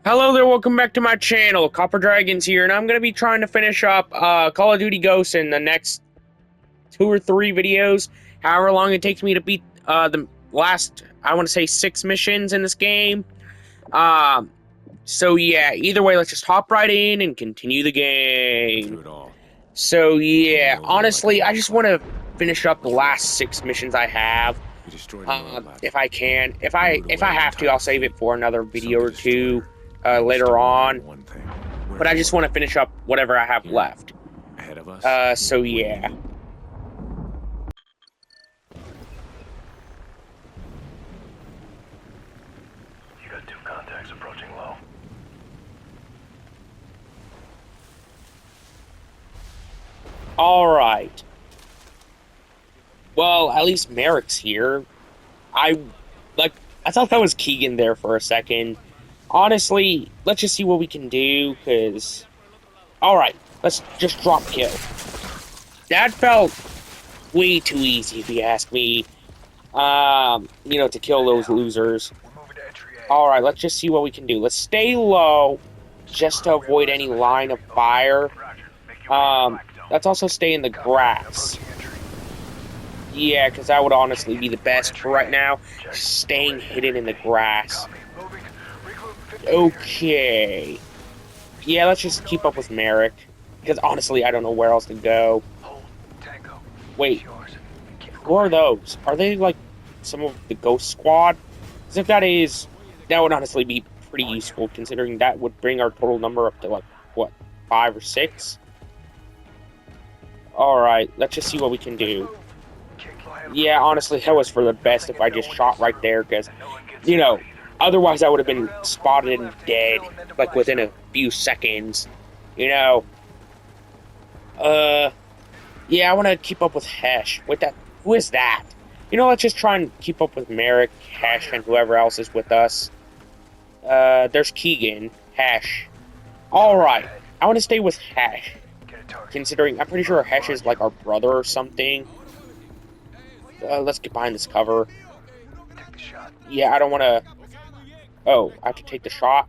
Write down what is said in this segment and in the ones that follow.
Hello there, welcome back to my channel. Copper Dragons here, and I'm going to be trying to finish up Call of Duty Ghosts in the next 2 or 3 videos. However long it takes me to beat the last, I want to say, 6 missions in this game. So yeah, either way, let's just hop right in and continue the game. So yeah, honestly, I just want to finish up the last 6 missions I have. If I can. If I have to, I'll save it for another video or two later on. But I just want to finish up whatever I have left. So yeah. You got 2 contacts approaching low. Alright. Well, at least Merrick's here. I thought that was Keegan there for a second. Honestly, let's just see what we can do, because... Alright, let's just drop kill. That felt way too easy, if you ask me. To kill those losers. Alright, let's just see what we can do. Let's stay low, just to avoid any line of fire. Let's also stay in the grass. Yeah, because that would honestly be the best for right now. Staying hidden in the grass. Okay. Yeah, let's just keep up with Merrick. Because honestly, I don't know where else to go. Wait. Who are those? Are they like some of the Ghost Squad? Because if that is, that would honestly be pretty useful, considering that would bring our total number up to like, what, 5 or 6? Alright, let's just see what we can do. Yeah, honestly, that was for the best if I just shot right there, because, otherwise I would have been spotted and dead, like, within a few seconds, Yeah, I want to keep up with Hesh. Wait, who is that? Let's just try and keep up with Merrick, Hesh, and whoever else is with us. There's Keegan, Hesh. Alright, I want to stay with Hesh, considering, I'm pretty sure Hesh is, like, our brother or something. Let's get behind this cover. Yeah, I don't want to... Oh, I have to take the shot?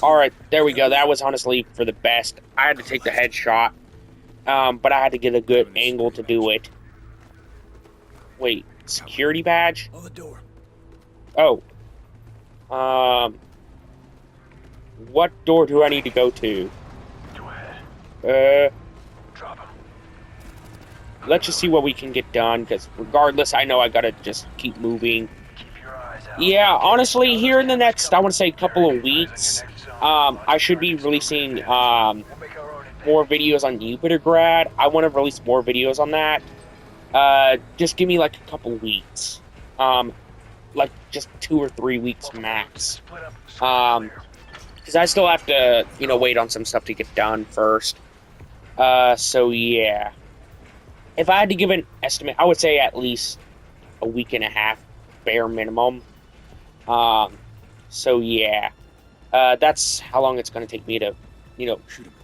Alright, there we go. That was honestly for the best. I had to take the headshot. But I had to get a good angle to do it. Wait, security badge? Oh. What door do I need to go to? Let's just see what we can get done, because regardless, I know I gotta just keep moving. Yeah, honestly, here in the next, I want to say, couple of weeks, I should be releasing more videos on Jupitergrad. I want to release more videos on that. Just give me like a couple weeks. Like just 2 or 3 weeks max. Because I still have to, wait on some stuff to get done first. So yeah. If I had to give an estimate, I would say at least a week and a half, bare minimum. So yeah. That's how long it's going to take me to, come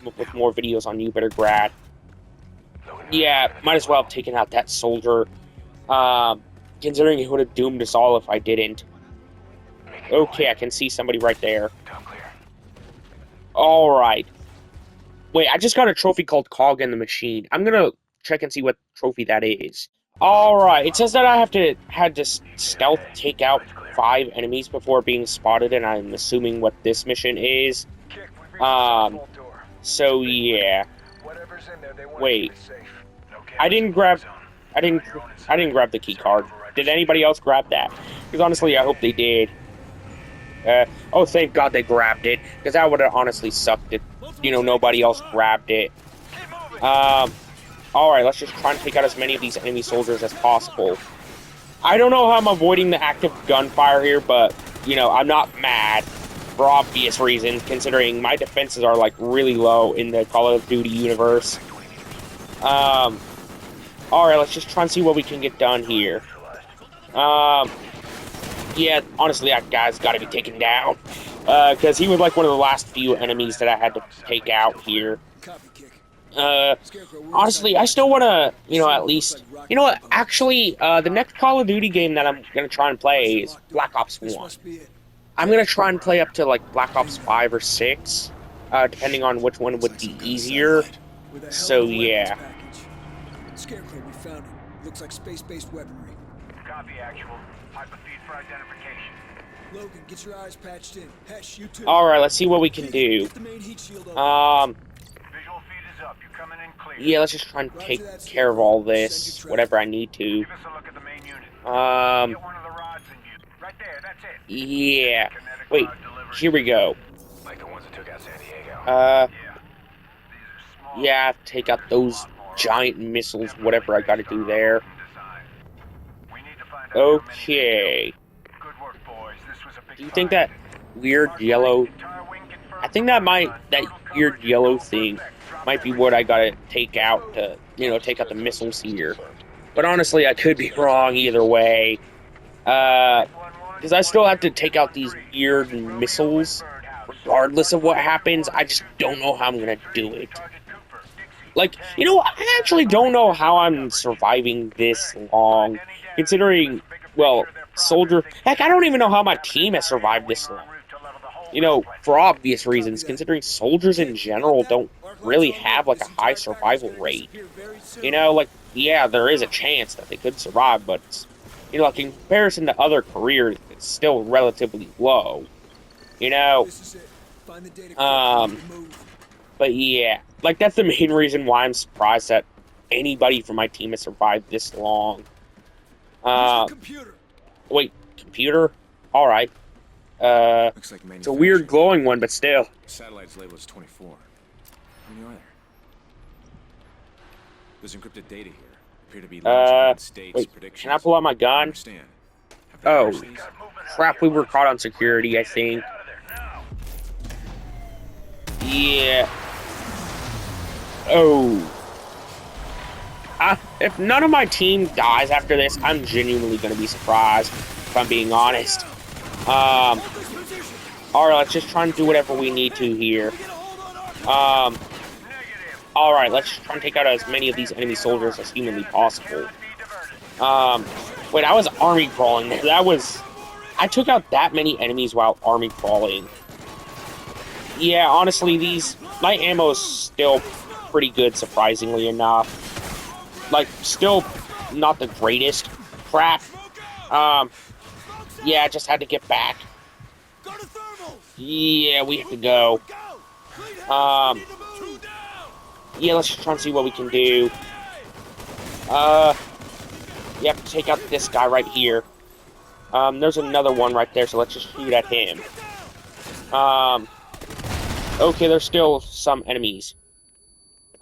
up with more videos on Jupitergrad. Yeah, might as well have taken out that soldier. Considering he would have doomed us all if I didn't. Okay, I can see somebody right there. Alright. Wait, I just got a trophy called Cog in the Machine. I'm gonna check and see what trophy that is. Alright, it says that I had to stealth take out 5 enemies before being spotted, and I'm assuming what this mission is. So yeah. Wait. I didn't grab the key card. Did anybody else grab that? Because honestly, I hope they did. Oh, thank God they grabbed it, because that would have honestly sucked if, nobody else grabbed it. Alright, let's just try and take out as many of these enemy soldiers as possible. I don't know how I'm avoiding the active gunfire here, but, I'm not mad, for obvious reasons, considering my defenses are, like, really low in the Call of Duty universe. Alright, let's just try and see what we can get done here. Yeah, honestly, that guy's gotta be taken down. Because he was, like, one of the last few enemies that I had to take out here. Honestly, I still want to, at least... You know what, actually, the next Call of Duty game that I'm going to try and play is Black Ops 1. I'm gonna try and play up to like Black Ops 5 or 6, depending on which one would be easier. With a hell So of a weapons yeah. package. Scarecrow, we found it. Looks like space-based weaponry. Copy, actual. Hyperfeed for identification. Logan, get your eyes patched in. Hesh, you too. All right, let's see what we can do. Get the main heat shield open. Visual feed is up. You're coming in clear. Yeah, let's just try and take care of all this, whatever I need to. Give us a look at the main unit. Get one of the rods and use it. Right there, that's it. Yeah. Kinetic Wait, rod delivery. here we go. Like the ones that took out San Diego. Yeah, These are small. I have to take out those giant missiles, whatever I gotta do there. We need to find out how many they Okay. killed. Good work, boys. This was a big Do you think find. that weird yellow... Entire wing confirmed. I think that weird yellow thing might be what I gotta take out to, take out the missiles here. But honestly, I could be wrong either way. Because I still have to take out these weird missiles, regardless of what happens. I just don't know how I'm gonna do it. Like, I actually don't know how I'm surviving this long, considering, well, soldier... Heck, I don't even know how my team has survived this long. For obvious reasons, considering soldiers in general don't really have, like, a high survival rate. Yeah, there is a chance that they could survive, but, like, in comparison to other careers, it's still relatively low. This is it. Find the data But yeah, like, that's the main reason why I'm surprised that anybody from my team has survived this long. computer. Wait, computer? Alright. Looks like It's a weird glowing one, but still. Satellite's label is 24. How many are there? There's encrypted data here. Appear to be United States wait, predictions. can I pull out my gun? Understand. Have they Oh, patched these? crap, we were caught on security, I think. Yeah. Oh. If none of my team dies after this, I'm genuinely going to be surprised, if I'm being honest. Alright, let's just try and do whatever we need to here. Alright, let's just try and take out as many of these enemy soldiers as humanly possible. Wait, I was army crawling there. I took out that many enemies while army crawling. Yeah, honestly, my ammo's still pretty good, surprisingly enough. Like, still not the greatest. Crap. Yeah, I just had to get back. Yeah, we have to go. Yeah, let's just try and see what we can do. You have to take out this guy right here. There's another one right there, so let's just shoot at him. Okay, there's still some enemies.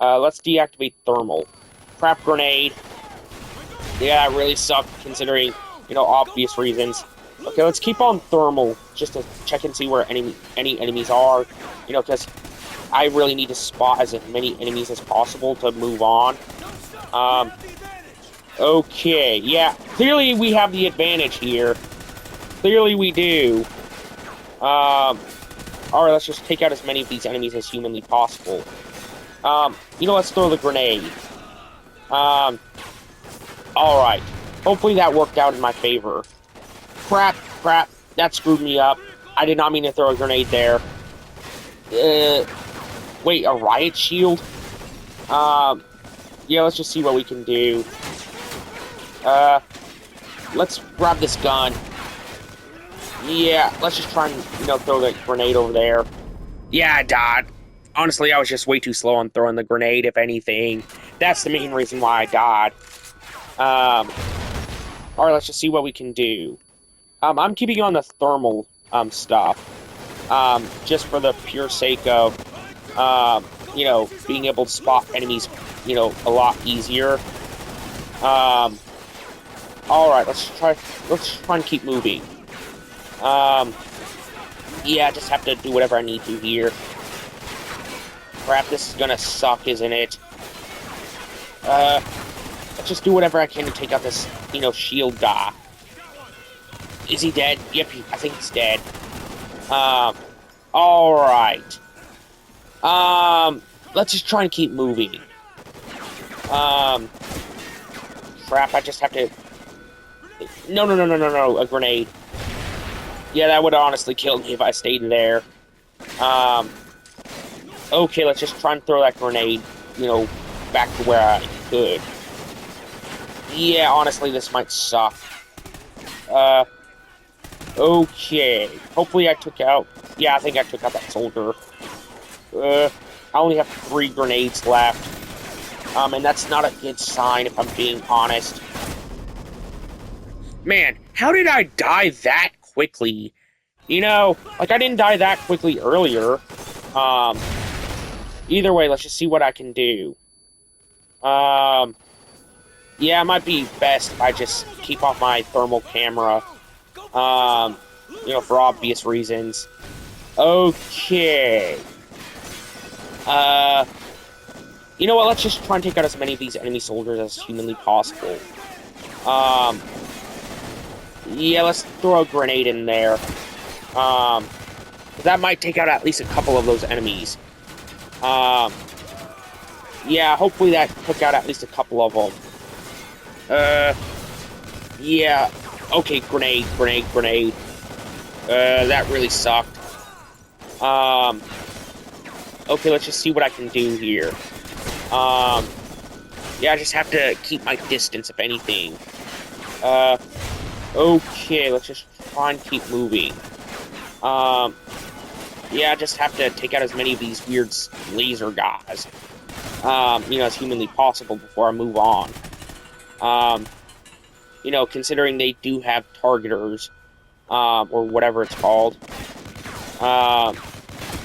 Let's deactivate thermal. Crap grenade. Yeah, that really sucked, considering, obvious reasons. Okay, let's keep on thermal, just to check and see where any enemies are. Because I really need to spot as many enemies as possible to move on. Okay, yeah, clearly we have the advantage here. Clearly we do. Alright, let's just take out as many of these enemies as humanly possible. Let's throw the grenade. Alright. Hopefully that worked out in my favor. Crap, that screwed me up. I did not mean to throw a grenade there. Wait, a riot shield? Yeah, let's just see what we can do. Let's grab this gun. Yeah, let's just try and, throw the grenade over there. Yeah, I died. Honestly, I was just way too slow on throwing the grenade, if anything. That's the main reason why I died. Alright, let's just see what we can do. I'm keeping on the thermal, stuff. Just for the pure sake of, being able to spot enemies, a lot easier. Alright, let's try and keep moving. Yeah, I just have to do whatever I need to here. Crap, this is gonna suck, isn't it? Let's just do whatever I can to take out this, shield guy. Is he dead? Yep, I think he's dead. Alright. Let's just try and keep moving. Crap, I just have to... No, a grenade. Yeah, that would honestly kill me if I stayed there. Okay, let's just try and throw that grenade, back to where I could. Yeah, honestly, this might suck. Okay. Hopefully I took out... Yeah, I think I took out that soldier. I only have 3 grenades left. And that's not a good sign, if I'm being honest. Man, how did I die that quickly? I didn't die that quickly earlier. Either way, let's just see what I can do. Yeah, it might be best if I just keep off my thermal camera. For obvious reasons. Okay. You know what, let's just try and take out as many of these enemy soldiers as humanly possible. Yeah, let's throw a grenade in there. That might take out at least a couple of those enemies. Yeah, hopefully that took out at least a couple of them. Yeah. Okay, grenade. That really sucked. Okay, let's just see what I can do here. Yeah, I just have to keep my distance, if anything. Okay, let's just try and keep moving. Yeah, I just have to take out as many of these weird laser guys, as humanly possible before I move on. Considering they do have targeters, or whatever it's called.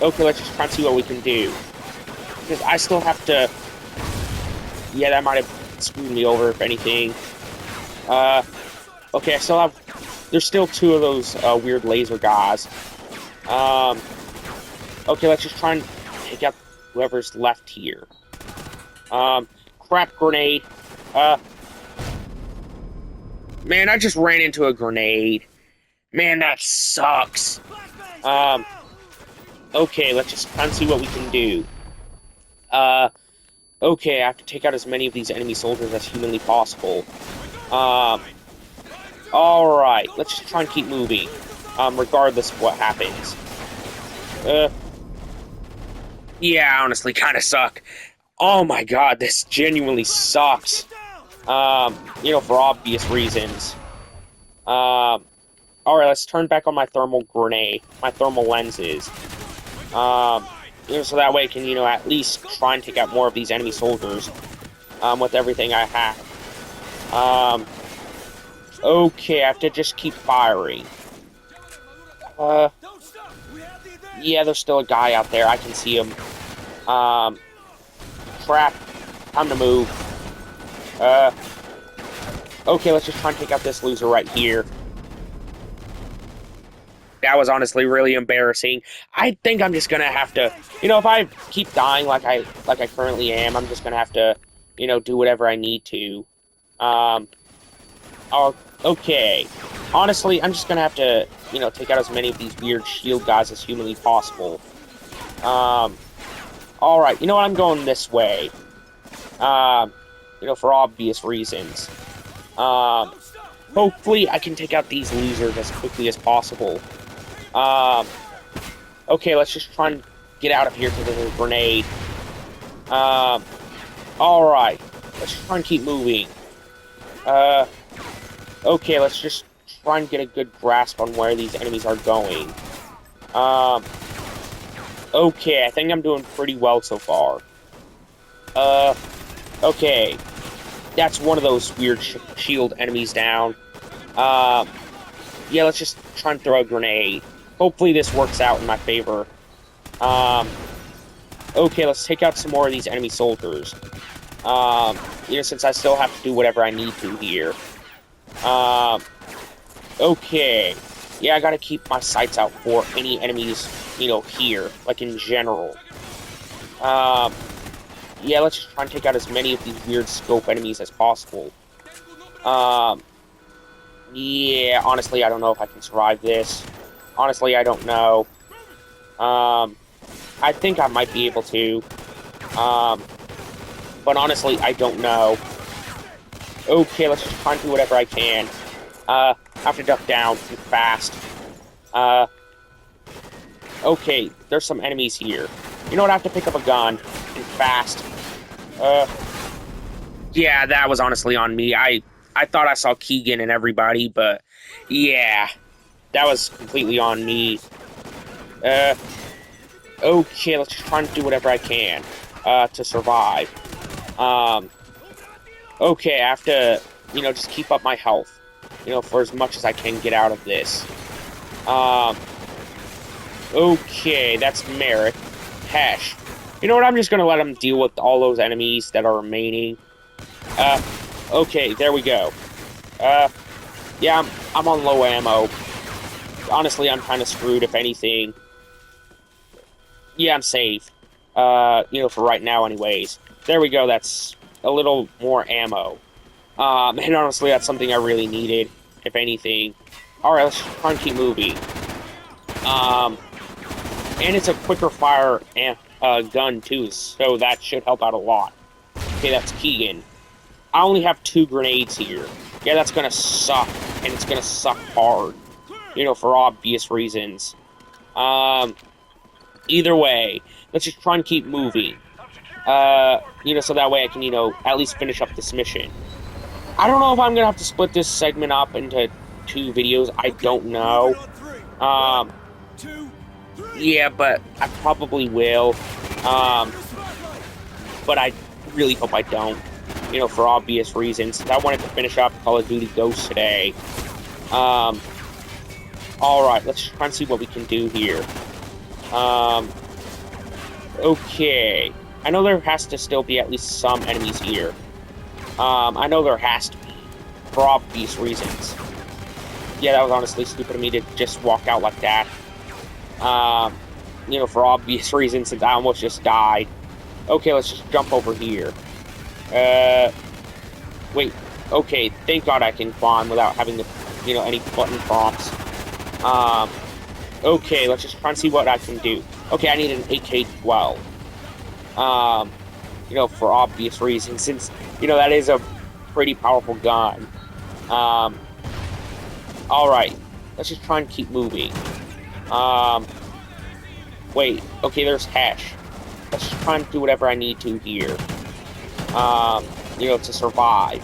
Okay, let's just try and see what we can do. Because I still have to... Yeah, that might have screwed me over, if anything. Okay, I still have... There's still 2 of those weird laser guys. Okay, let's just try and take out whoever's left here. Crap grenade. Man, I just ran into a grenade. Man, that sucks. Okay, let's just try and see what we can do. Okay, I have to take out as many of these enemy soldiers as humanly possible. Alright, let's just try and keep moving. Regardless of what happens. Yeah, honestly, kind of suck. Oh my god, this genuinely sucks. For obvious reasons. Alright, let's turn back on my thermal lenses. So that way I can, at least try and take out more of these enemy soldiers, with everything I have. Okay, I have to just keep firing. Yeah, there's still a guy out there, I can see him. Crap. Time to move. Okay, let's just try and take out this loser right here. That was honestly really embarrassing. I think I'm just gonna have to, if I keep dying like I currently am, I'm just gonna have to, do whatever I need to. Okay. Honestly, I'm just gonna have to, take out as many of these weird shield guys as humanly possible. Alright, you know what, I'm going this way. For obvious reasons. Hopefully I can take out these losers as quickly as possible. Okay, let's just try and get out of here because there's a grenade. Alright. Let's just try and keep moving. Okay, let's just try and get a good grasp on where these enemies are going. Okay, I think I'm doing pretty well so far. Okay. That's one of those weird shield enemies down. Yeah, let's just try and throw a grenade. Hopefully this works out in my favor. Okay, let's take out some more of these enemy soldiers. Since I still have to do whatever I need to here. Okay. Yeah, I gotta keep my sights out for any enemies, here, like in general. Yeah, let's just try and take out as many of these weird scope enemies as possible. Yeah, honestly, I don't know if I can survive this. Honestly, I don't know. I think I might be able to. But honestly, I don't know. Okay, let's just try and do whatever I can. I have to duck down fast. Okay, there's some enemies here. You know what? I have to pick up a gun and fast. Yeah, that was honestly on me. I thought I saw Keegan and everybody, but yeah, that was completely on me. Okay, let's just try and do whatever I can, to survive. Okay, I have to, just keep up my health, for as much as I can get out of this. Okay, that's Merrick. Hesh. You know what, I'm just gonna let him deal with all those enemies that are remaining. Okay, there we go. Yeah, I'm on low ammo. Honestly, I'm kind of screwed, if anything. Yeah, I'm safe. For right now, anyways. There we go, that's a little more ammo. And honestly, that's something I really needed, if anything. Alright, let's try and keep moving. And it's a quicker fire gun, too, so that should help out a lot. Okay, that's Keegan. I only have 2 grenades here. Yeah, that's gonna suck, and it's gonna suck hard. For obvious reasons. Either way, let's just try and keep moving. So that way I can, at least finish up this mission. I don't know if I'm gonna have to split this segment up into 2 videos. I don't know. Yeah, but I probably will. But I really hope I don't. For obvious reasons. I wanted to finish up Call of Duty Ghosts today. Alright, let's try and see what we can do here. Okay. I know there has to still be at least some enemies here. I know there has to be. For obvious reasons. Yeah, that was honestly stupid of me to just walk out like that. For obvious reasons, since I almost just died. Okay, let's just jump over here. Wait. Okay, thank God I can climb without having to, any button prompts. Okay, let's just try and see what I can do. Okay, I need an AK-12. For obvious reasons, since, that is a pretty powerful gun. Alright, let's just try and keep moving. Wait, okay, there's Hesh. Let's just try and do whatever I need to here. To survive.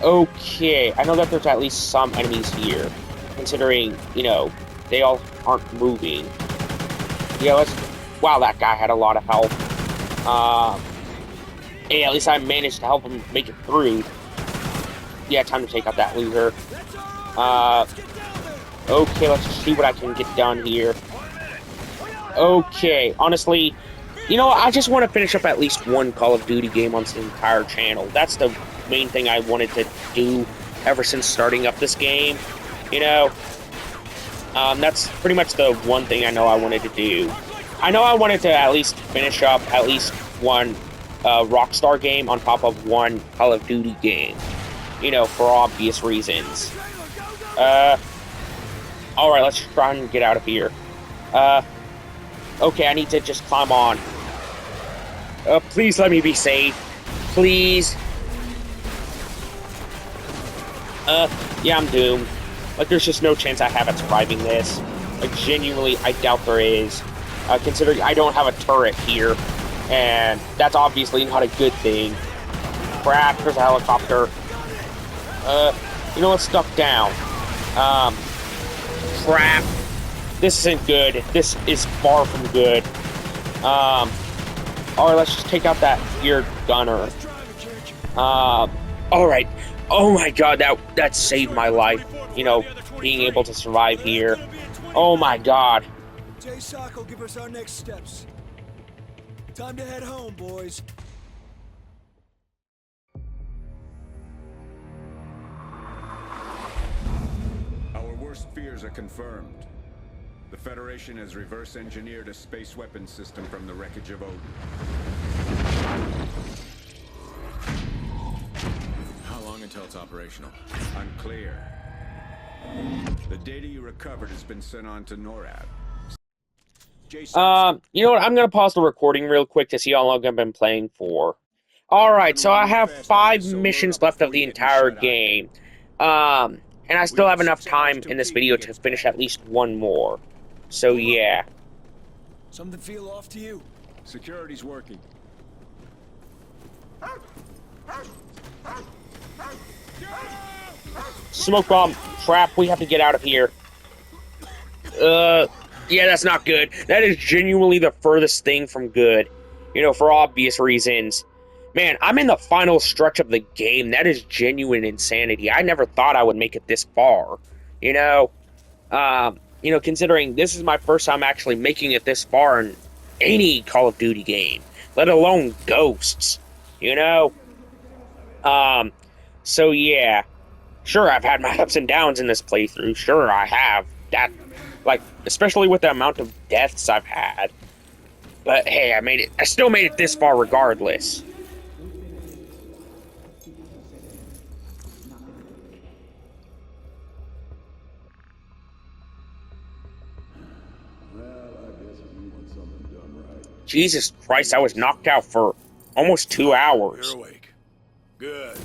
Okay, I know that there's at least some enemies here, considering, they all aren't moving. Yeah, wow, that guy had a lot of health. Hey, at least I managed to help him make it through. Yeah, time to take out that loser. Okay, let's just see what I can get done here. Okay, honestly, I just want to finish up at least one Call of Duty game on this entire channel. That's the main thing I wanted to do ever since starting up this game, That's pretty much the one thing I know I wanted to do. I know I wanted to at least finish up at least one Rockstar game on top of one Call of Duty game, for obvious reasons. Alright, let's try and get out of here. Okay, I need to just climb on. Please let me be safe. Please. Yeah, I'm doomed. There's just no chance I have it surviving this. Genuinely, I doubt there is. Considering I don't have a turret here. And that's obviously not a good thing. Crap, there's a helicopter. Let's duck down. Crap. This isn't good. This is far from good. Alright, let's just take out that weird gunner. Alright. Oh my god, that saved my life. Being able to survive here. Oh my god. J-Sock will give us our next steps. Time to head home, boys. Our worst fears are confirmed. The Federation has reverse-engineered a space weapons system from the wreckage of Odin. How long until it's operational? Unclear. The data you recovered has been sent on to NORAD. You know what? I'm gonna pause the recording real quick to see how long I've been playing for. Alright, so I have 5 missions left of the entire game. And I still have enough time in this video to finish at least one more. So yeah. Something feel off to you? Security's working. Smoke bomb. Crap, we have to get out of here. Yeah, that's not good. That is genuinely the furthest thing from good. You know, for obvious reasons. Man, I'm in the final stretch of the game. That is genuine insanity. I never thought I would make it this far. You know? Considering this is my first time actually making it this far in any Call of Duty game. Let alone Ghosts. You know? So yeah. Sure, I've had my ups and downs in this playthrough. Sure, I have. That, like, especially with the amount of deaths I've had. But hey, I made it. I still made it this far regardless. Jesus Christ, I was knocked out for almost 2 hours. You're awake. Good.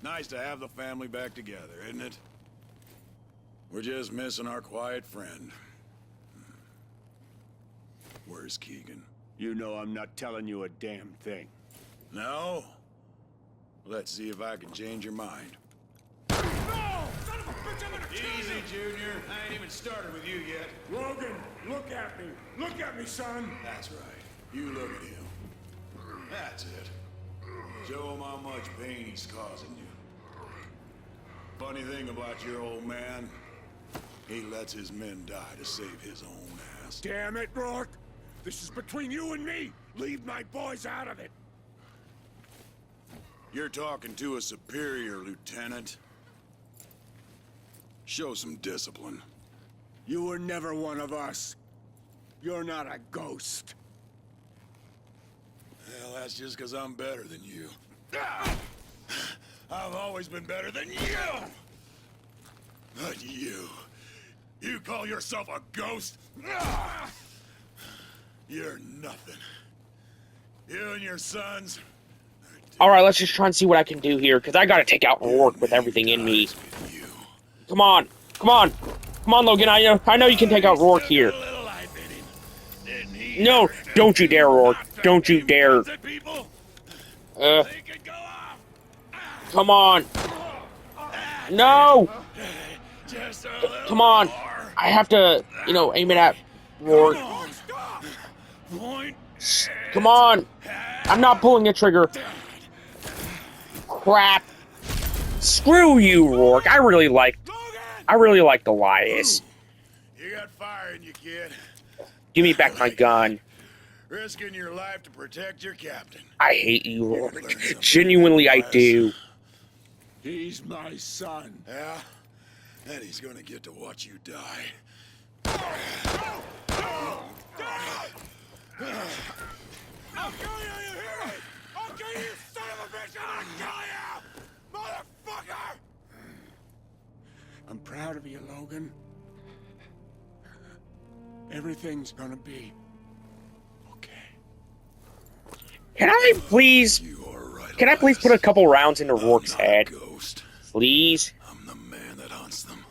Nice to have the family back together, isn't it? We're just missing our quiet friend. Where's Keegan? You know I'm not telling you a damn thing. No? Let's see if I can change your mind. No! Son of a bitch, I'm gonna kill you! Easy, Junior. I ain't even started with you yet. Logan, look at me! Look at me, son! That's right. You look at him. That's it. Show him how much pain he's causing you. Funny thing about your old man, he lets his men die to save his own ass. Damn it, Rourke! This is between you and me! Leave my boys out of it! You're talking to a superior, Lieutenant. Show some discipline. You were never one of us. You're not a ghost. Well, that's just because I'm better than you. I've always been better than you! But you call yourself a ghost? You're nothing. You and your sons... Alright, let's just try and see what I can do here, because I gotta take out Rourke with everything in me. Come on! Come on! Come on, Logan, I know you can take out Rourke here. No! Don't you dare, Rourke. Don't you dare. Come on! No! Come on! I have to, aim it at Rourke. Come on! I'm not pulling the trigger. Crap. Screw you, Rourke. I really liked Elias. You got fire in you, kid. Give me back my gun. Risking your life to protect your captain. I hate you, Rourke. Genuinely, I do. He's my son. Yeah? And he's gonna get to watch you die. I'll kill you, you hear me? I'll kill you, you son of a bitch! I'll kill you! Motherfucker! I'm proud of you, Logan. Everything's gonna be okay. Can I please put a couple rounds into Rourke's head? Ghost. Please? I'm the man that hunts them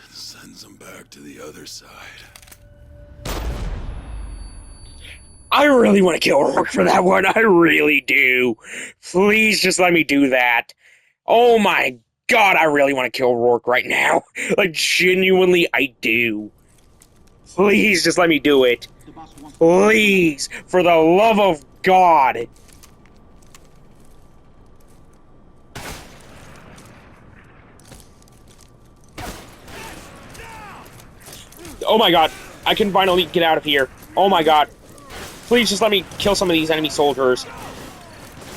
and sends them back to the other side. I really want to kill Rourke for that one. I really do. Please just let me do that. Oh my god, I really want to kill Rourke right now. Like, genuinely, I do. Please just let me do it. Please, for the love of God. Oh my god, I can finally get out of here. Oh my god. Please just let me kill some of these enemy soldiers.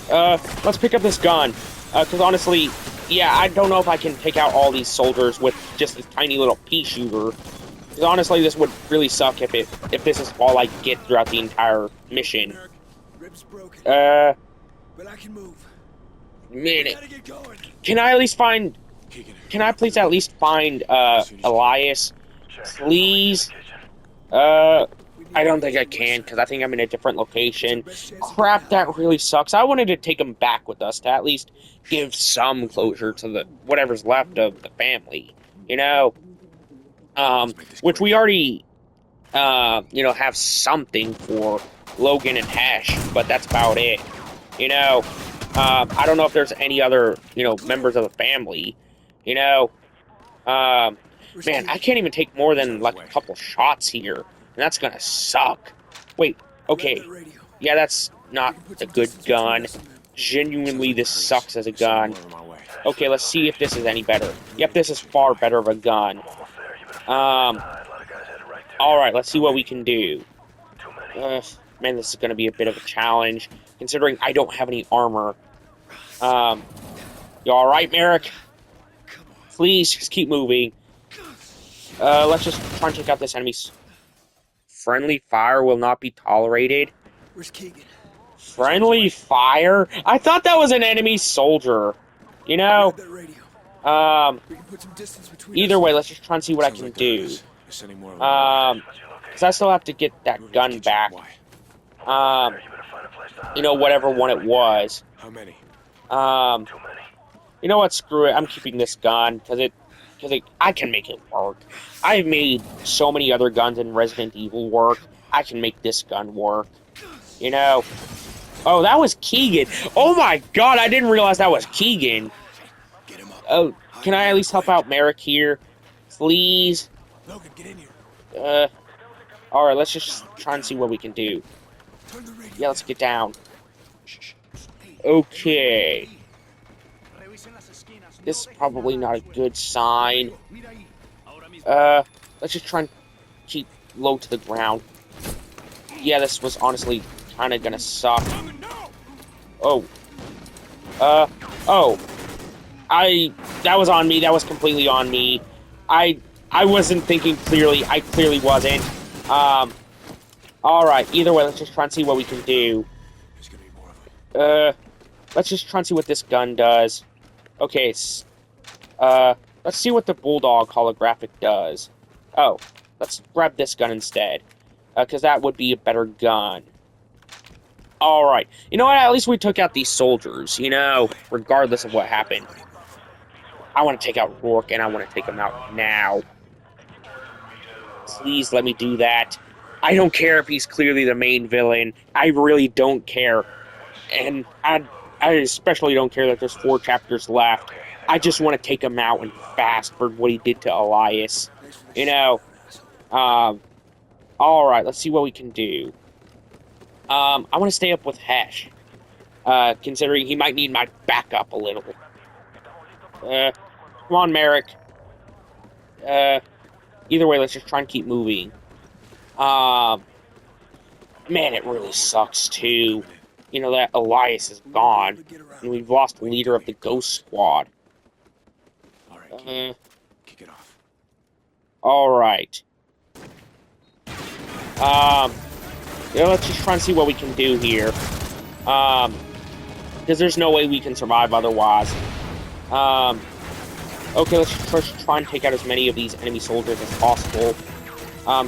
Let's pick up this gun. Because honestly, yeah, I don't know if I can take out all these soldiers with just this tiny little pea shooter. Because honestly, this would really suck if this is all I get throughout the entire mission. Ribs broken. But I can move. Man, Gotta get going. can I please at least find, Elias? Please? I don't think I can, because I think I'm in a different location. Crap, that really sucks. I wanted to take him back with us to at least give some closure to the whatever's left of the family, you know? Which we already, have something for Logan and Hash, but that's about it, you know? I don't know if there's any other, members of the family, you know? Um, Man, I can't even take more than like a couple shots here, and that's gonna suck. Wait, okay, yeah, that's not a good gun. Genuinely, this sucks as a gun. Okay, let's see if this is any better. Yep, this is far better of a gun. Alright, let's see what we can do. Man, this is gonna be a bit of a challenge, considering I don't have any armor. You alright, Merrick? Please, just keep moving. Let's just try and take out this enemy's... Friendly fire will not be tolerated. Where's Keegan? Friendly fire? I thought that was an enemy soldier. You know? Grab that radio. We can put some distance between Either us. way, let's just try and see what I can do. Because I still have to get that gun back. Whatever one it was. How many? You know what? Screw it. I'm keeping this gun because I can make it work. I've made so many other guns in Resident Evil work. I can make this gun work. You know? Oh, that was Keegan. Oh my god, I didn't realize that was Keegan. Get him up. Oh, can I at least help out Merrick here? Please? Logan, get in here. Alright, let's just try and see what we can do. Turn the radio. Yeah, let's get down. Okay. This is probably not a good sign. Let's just try and keep low to the ground. Yeah, this was honestly kind of gonna suck. Oh. That was on me. That was completely on me. I wasn't thinking clearly. I clearly wasn't. Alright, either way, let's just try and see what we can do. Let's just try and see what this gun does. Okay, let's see what the Bulldog holographic does. Oh, let's grab this gun instead. Because that would be a better gun. Alright, you know what, at least we took out these soldiers, regardless of what happened. I want to take out Rourke, and I want to take him out now. Please let me do that. I don't care if he's clearly the main villain. I really don't care. And I especially don't care that there's 4 chapters left. I just want to take him out and fast for what he did to Elias. Alright, let's see what we can do. I want to stay up with Hesh. Considering he might need my backup a little. Come on, Merrick. Either way, let's just try and keep moving. Man, it really sucks, too. That Elias is gone. And we've lost the leader of the Ghost Squad. Alright, kick it off. Alright. Let's just try and see what we can do here. Because there's no way we can survive otherwise. Okay, let's first try and take out as many of these enemy soldiers as possible.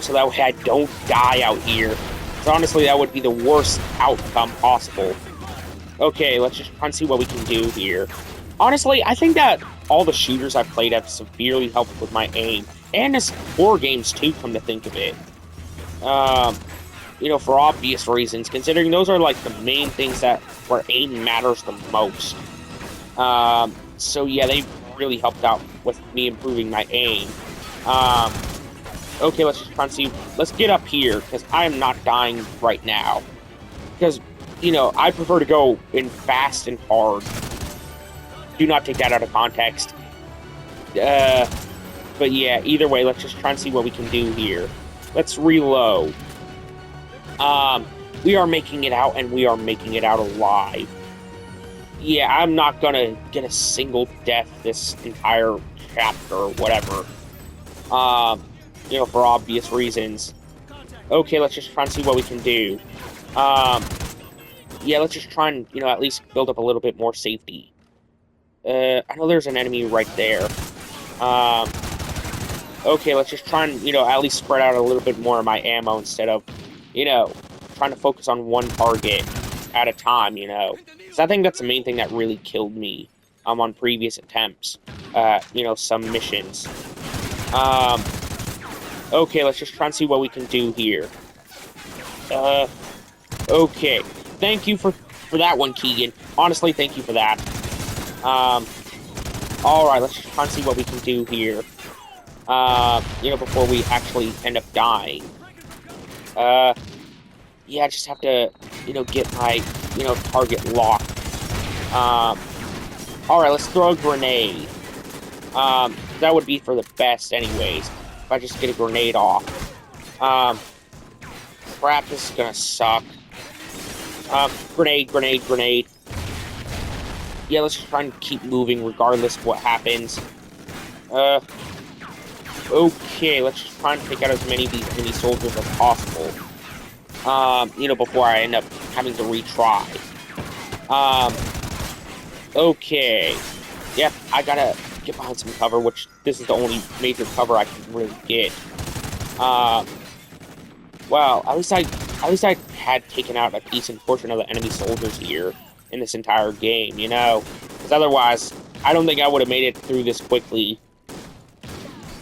So that way I don't die out here. So honestly, that would be the worst outcome possible. Okay, let's just try and see what we can do here. Honestly, I think that all the shooters I've played have severely helped with my aim. And this horror games too, come to think of it. For obvious reasons, considering those are like the main things where aim matters the most. So yeah, they really helped out with me improving my aim. Okay, let's just try and see. Let's get up here, because I am not dying right now. Because, I prefer to go in fast and hard. Do not take that out of context. But yeah, either way, let's just try and see what we can do here. Let's reload. We are making it out, and we are making it out alive. Yeah, I'm not gonna get a single death this entire chapter or whatever. For obvious reasons. Okay, let's just try and see what we can do. Yeah, let's just try and, at least build up a little bit more safety. I know there's an enemy right there. Okay, let's just try and, at least spread out a little bit more of my ammo instead of you know, trying to focus on one target at a time, you know. So I think that's the main thing that really killed me on previous attempts, you know, some missions. Okay, let's just try and see what we can do here. Okay. Thank you for that one, Keegan. Honestly, thank you for that. Alright, let's just try and see what we can do here. You know, before we actually end up dying. Yeah, I just have to, you know, get my, you know, target locked. Alright, let's throw a grenade. That would be for the best anyways. If I just get a grenade off. Crap, this is gonna suck. Grenade. Yeah, let's just try and keep moving regardless of what happens. Okay, let's just try and take out as many of these enemy soldiers as possible. You know, before I end up having to retry. Okay. Yep, I gotta get behind some cover, which this is the only major cover I can really get. Well, at least I had taken out a decent portion of the enemy soldiers here in this entire game, you know? Because otherwise, I don't think I would have made it through this quickly.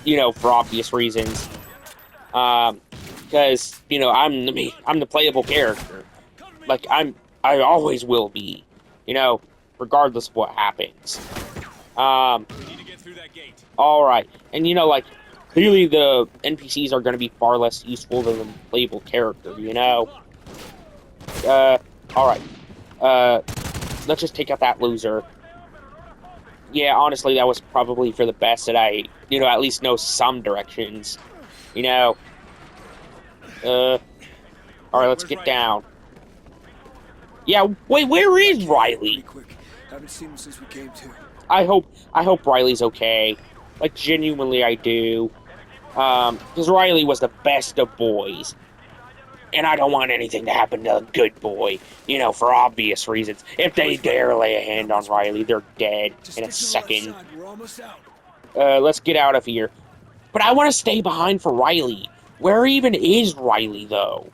You know, for obvious reasons. Because, you know, I'm the playable character. Like, I always will be. You know, regardless of what happens. Alright. And, you know, like, clearly the NPCs are going to be far less useful than the playable character, you know? Alright. Let's just take out that loser. Yeah, honestly, that was probably for the best that I, you know, at least know some directions. You know? Alright, let's get down. Yeah, wait, where is Riley? Quick. Haven't seen him since we came to. I hope Riley's okay. Like, genuinely, I do. Because Riley was the best of boys. And I don't want anything to happen to a good boy. You know, for obvious reasons. If they dare lay a hand on Riley, they're dead in a second. We're almost out. Let's get out of here. But I want to stay behind for Riley. Where even is Riley, though?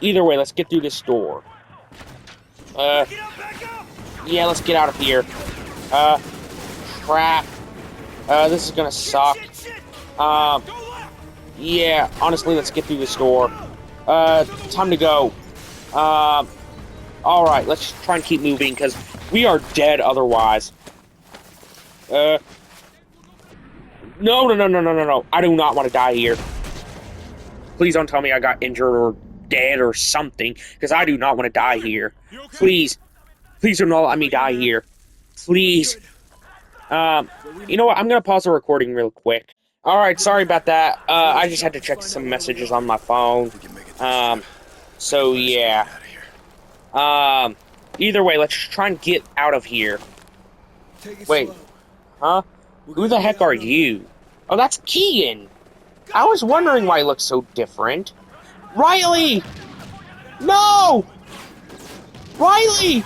Either way, let's get through this door. Yeah, let's get out of here. Crap. This is gonna suck. Yeah, honestly, let's get through this door. Time to go. Alright, let's try and keep moving, because we are dead otherwise. No. I do not want to die here. Please don't tell me I got injured or dead or something, because I do not want to die here. Please. Please do not let me die here. Please. You know what? I'm going to pause the recording real quick. Alright, sorry about that. I just had to check some messages on my phone. So yeah. Either way, let's just try and get out of here. Wait. Huh? Who the heck are you? Oh, that's Keegan. I was wondering why he looks so different. Riley! No! Riley!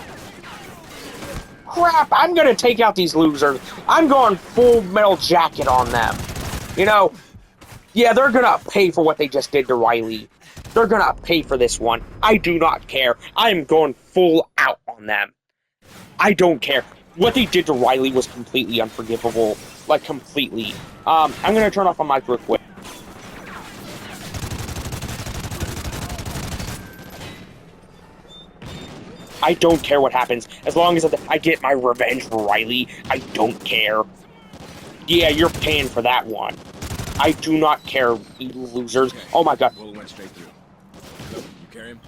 Crap, I'm gonna take out these losers. I'm going full metal jacket on them. You know, yeah, they're gonna pay for what they just did to Riley. They're gonna pay for this one. I do not care. I'm going full out on them. I don't care. What they did to Riley was completely unforgivable. Like, completely. I'm gonna turn off my mic real quick. I don't care what happens. As long as I get my revenge for Riley, I don't care. Yeah, you're paying for that one. I do not care, you losers. Oh my god. Bullet went straight through. You carry him?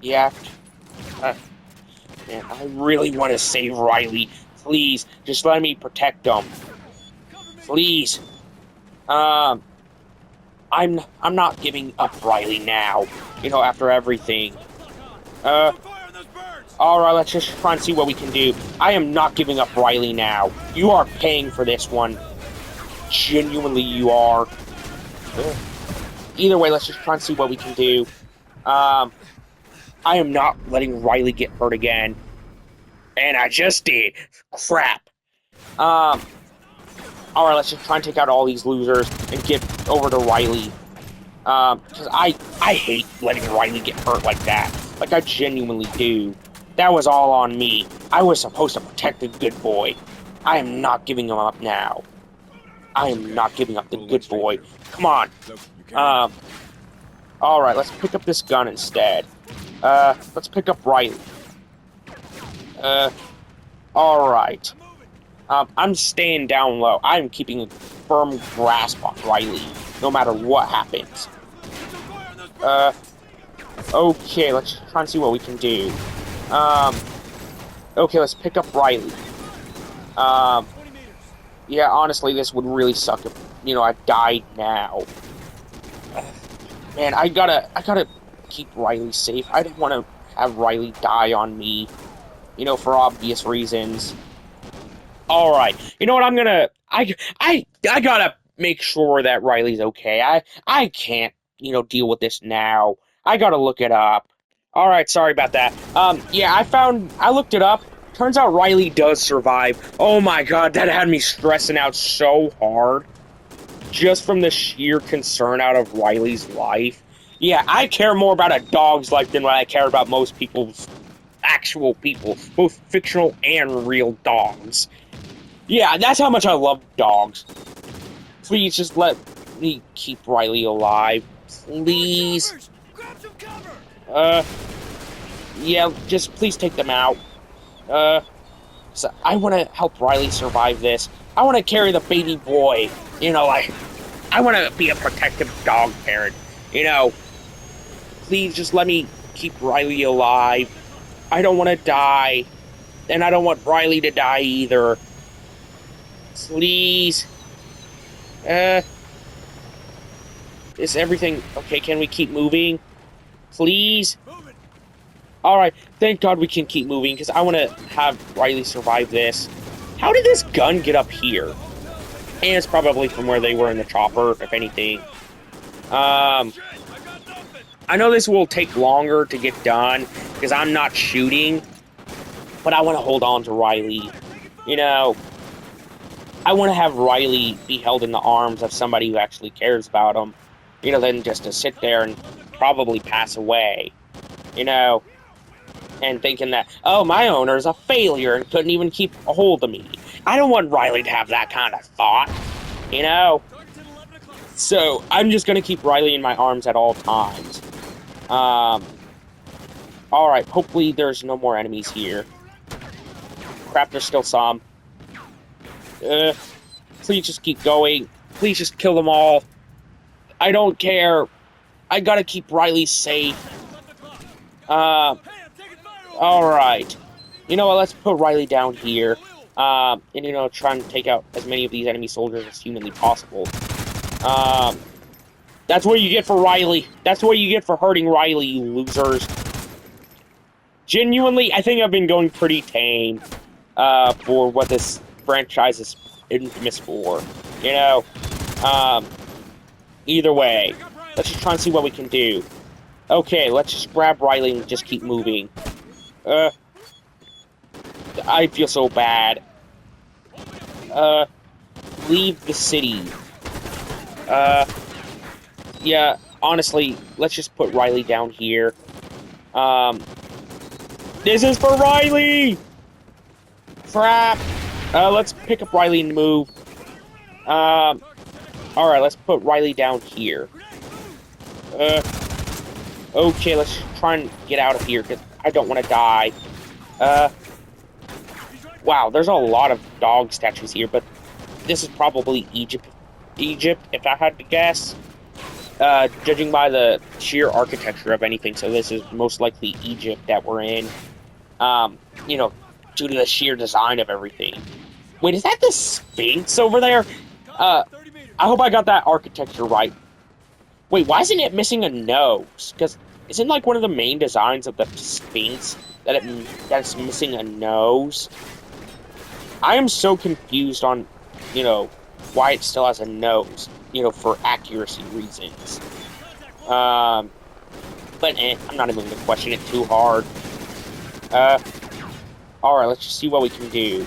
Yeah. Man, I really want to save Riley. Please, just let me protect him. Please. I'm not giving up Riley now. You know, after everything. Alright, let's just try and see what we can do. I am not giving up Riley now. You are paying for this one. Genuinely, you are. Either way, let's just try and see what we can do. I am not letting Riley get hurt again. And I just did. Crap. Alright, let's just try and take out all these losers and get over to Riley. Because I hate letting Riley get hurt like that. Like, I genuinely do. That was all on me. I was supposed to protect the good boy. I am not giving him up now. I am not giving up the good boy. Come on. Alright, let's pick up this gun instead. Let's pick up Riley. Alright. I'm staying down low. I'm keeping a firm grasp on Riley, no matter what happens. Okay, let's try and see what we can do. Okay, let's pick up Riley. Yeah, honestly, this would really suck if, I died now. Man, I gotta keep Riley safe. I don't want to have Riley die on me, for obvious reasons. Alright, you know what, I gotta make sure that Riley's okay. I can't, deal with this now. I gotta look it up. Alright, sorry about that. Yeah, I looked it up. Turns out Riley does survive. Oh my god, that had me stressing out so hard. Just from the sheer concern out of Riley's life. Yeah, I care more about a dog's life than what I care about most people's actual people. Both fictional and real dogs. Yeah, that's how much I love dogs. Please just let me keep Riley alive. Please. Yeah, just please take them out. So I want to help Riley survive this. I want to carry the baby boy. I want to be a protective dog parent. Please just let me keep Riley alive. I don't want to die. And I don't want Riley to die either. Please. Is everything okay? Can we keep moving? Please? Alright, thank God we can keep moving, because I want to have Riley survive this. How did this gun get up here? And it's probably from where they were in the chopper, if anything. I know this will take longer to get done, because I'm not shooting, but I want to hold on to Riley. I want to have Riley be held in the arms of somebody who actually cares about him, than just to sit there and probably pass away, and thinking that, oh, my owner's a failure and couldn't even keep a hold of me. I don't want Riley to have that kind of thought, So, I'm just going to keep Riley in my arms at all times. Alright, hopefully there's no more enemies here. Crap, there's still some. Please just keep going. Please just kill them all. I don't care. I gotta keep Riley safe. Alright. You know what, let's put Riley down here. And, try and take out as many of these enemy soldiers as humanly possible. That's what you get for Riley. That's what you get for hurting Riley, you losers. Genuinely, I think I've been going pretty tame, for what this franchise is infamous for. Either way, let's just try and see what we can do. Okay, let's just grab Riley and just keep moving. I feel so bad. Leave the city. Yeah, honestly, let's just put Riley down here. This is for Riley! Crap! Let's pick up Riley and move. Alright, let's put Riley down here. Okay, let's try and get out of here, because I don't want to die. Wow, there's a lot of dog statues here, but this is probably Egypt, if I had to guess. Judging by the sheer architecture of anything, so this is most likely Egypt that we're in. Due to the sheer design of everything. Wait, is that the Sphinx over there? I hope I got that architecture right. Wait, why isn't it missing a nose? Because isn't like one of the main designs of the Sphinx that it's missing a nose? I am so confused on, why it still has a nose, for accuracy reasons. But I'm not even going to question it too hard. Alright, let's just see what we can do.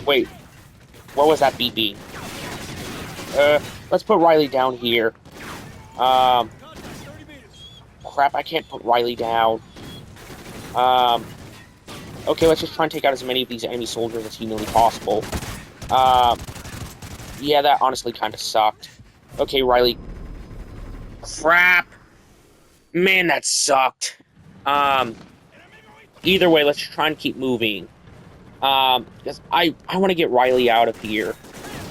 Wait, what was that beeping? Let's put Riley down here. Crap, I can't put Riley down. Okay, let's just try and take out as many of these enemy soldiers as humanly possible. Yeah, that honestly kind of sucked. Okay, Riley. Crap! Man, that sucked. Either way, let's try and keep moving. Because I want to get Riley out of here.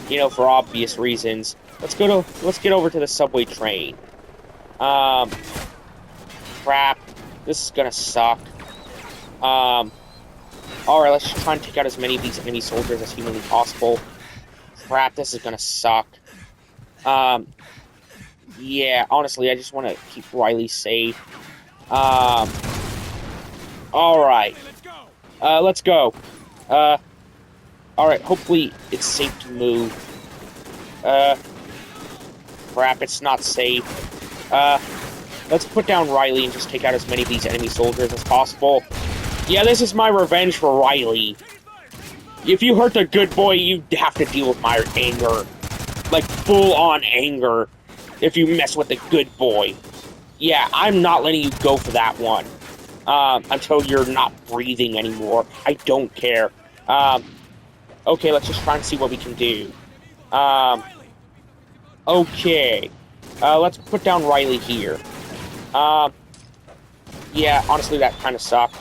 You know, for obvious reasons. Let's get over to the subway train. Crap. This is gonna suck. Alright, let's just try and take out as many of these enemy soldiers as humanly possible. Crap, this is gonna suck. Yeah, honestly, I just want to keep Riley safe. Alright. Let's go. Alright, hopefully it's safe to move. Crap, it's not safe. Let's put down Riley and just take out as many of these enemy soldiers as possible. Yeah, this is my revenge for Riley. If you hurt the good boy, you have to deal with my anger. Like, full-on anger. If you mess with the good boy. Yeah, I'm not letting you go for that one. Until you're not breathing anymore. I don't care. Okay, let's just try and see what we can do. Okay. Let's put down Riley here. Yeah, honestly, that kind of sucked.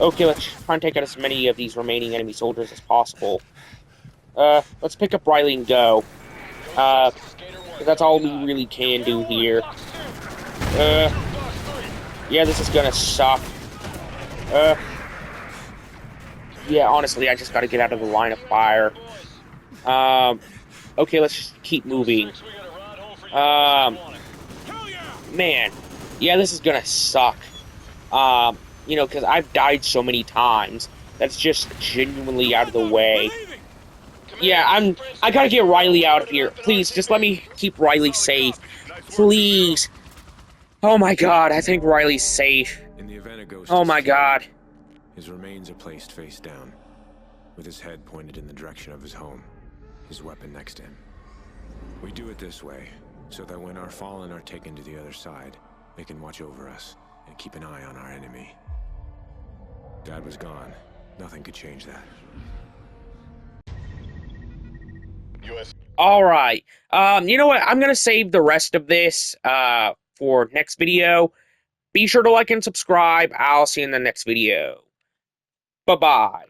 Okay, let's try and take out as many of these remaining enemy soldiers as possible. Let's pick up Riley and go. That's all we really can do here. Yeah, this is gonna suck. Yeah, honestly, I just gotta get out of the line of fire. Okay, let's just keep moving. Man. Yeah, this is gonna suck. You know, because I've died so many times. That's just genuinely out of the way. Yeah, I gotta get Riley out of here. Please, just let me keep Riley safe. Please. Oh my god, I think Riley's safe. In the event of Ghost Oh my god. his remains are placed face down, with his head pointed in the direction of his home, his weapon next to him. We do it this way, so that when our fallen are taken to the other side, they can watch over us and keep an eye on our enemy. Dad was gone. Nothing could change that. Alright. You know what? I'm gonna save the rest of this, for next video. Be sure to like and subscribe. I'll see you in the next video. Bye-bye.